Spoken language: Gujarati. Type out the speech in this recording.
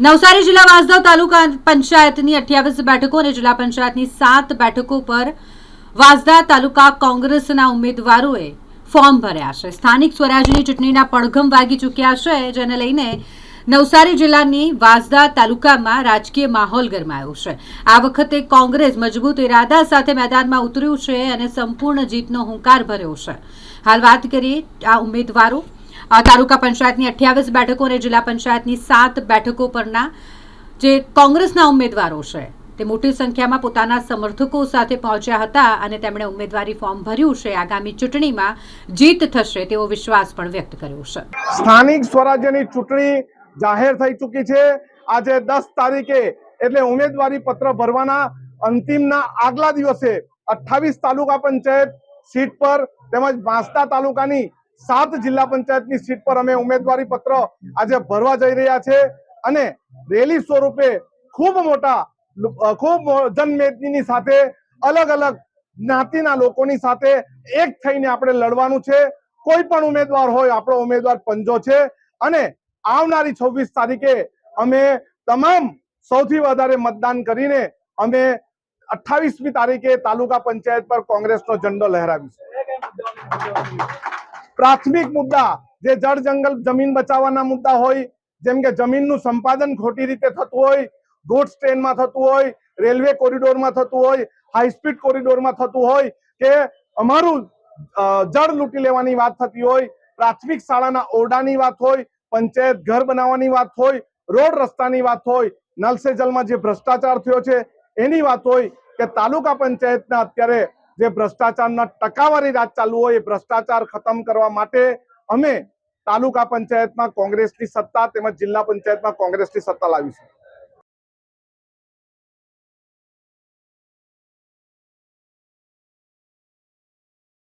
નવસારી જિલ્લા વાંસદા તાલુકા પંચાયતની 28 બેઠકો અને જિલ્લા પંચાયતની 7 બેઠકો પર વાંસદા તાલુકા કોંગ્રેસના ઉમેદવારોએ ફોર્મ ભર્યા છે। સ્થાનિક સ્વરાજ્યની ચૂંટણીના પડઘમ વાગી ચૂક્યા છે, જેને લઈને નવસારી જિલ્લાની વાંસદા તાલુકામાં રાજકીય માહોલ ગરમાયો છે। આ વખતે કોંગ્રેસ મજબૂત ઇરાદા સાથે મેદાનમાં ઉતર્યું છે અને સંપૂર્ણ જીતનો હુંકાર ભર્યો છે। હાલ વાત કરીએ આ ઉમેદવારો તાલુકા પંચાયતની 28 બેઠકો અને જિલ્લા પંચાયતની 7 બેઠકો પરના જે કોંગ્રેસના ઉમેદવારો છે તે મોટી સંખ્યામાં પોતાના સમર્થકો સાથે પહોંચ્યા હતા અને તેમણે ઉમેદવારી ફોર્મ ભર્યું છે। આગામી ચૂંટણીમાં જીત થશે તેવો વિશ્વાસ પણ વ્યક્ત કર્યો છે। સ્થાનિક સ્વરાજ્યની ચૂંટણી જાહેર થઈ ચૂકી છે। આજે 10 તારીખે એટલે ઉમેદવારી પત્ર ભરવાના અંતિમના આગલા દિવસે 28 તાલુકા પંચાયત સીટ પર તેમજ વાંસદા તાલુકાની 7 જિલ્લા પંચાયતની સીટ પર અમે ઉમેદવારી પત્ર આજે ભરવા જઈ રહ્યા છે અને રેલી સ્વરૂપે ખૂબ જનમેદનીની સાથે અલગ અલગ જ્ઞાતિના લોકોની સાથે એક થઈને આપણે લડવાનું છે। કોઈ પણ ઉમેદવાર હોય, આપણો ઉમેદવાર પંજો છે અને આવનારી 26 તારીખે અમે તમામ સૌથી વધારે મતદાન કરીને અમે 28મી તારીખે તાલુકા પંચાયત પર કોંગ્રેસનો ઝંડો લહેરાવીશું। પ્રાથમિક મુદ્દા જે જળ જંગલ જમીન બચાવવાના મુદ્દા હોય, જેમ કે જમીનનું સંપાદન ખોટી રીતે થતું હોય, ગુડ્સ ટ્રેનમાં થતું હોય, રેલવે કોરિડોરમાં થતું હોય, હાઈ સ્પીડ કોરિડોરમાં થતું હોય કે અમારું જળ લૂંટી લેવાની વાત થતી હોય, પ્રાથમિક શાળાના ઓરડાની વાત હોય, પંચાયત ઘર બનાવવાની વાત હોય, રોડ રસ્તાની વાત હોય, નલ સે જલમાં જે ભ્રષ્ટાચાર થયો છે એની વાત હોય કે તાલુકા પંચાયતના અત્યારે જે ભ્રષ્ટાચારના ટકાવારી રાજ ચાલુ હોય એ ભ્રષ્ટાચાર ખતમ કરવા માટે અમે તાલુકા પંચાયતમાં કોંગ્રેસની સત્તા તેમજ જિલ્લા પંચાયતમાં કોંગ્રેસની સત્તા લાવીશું।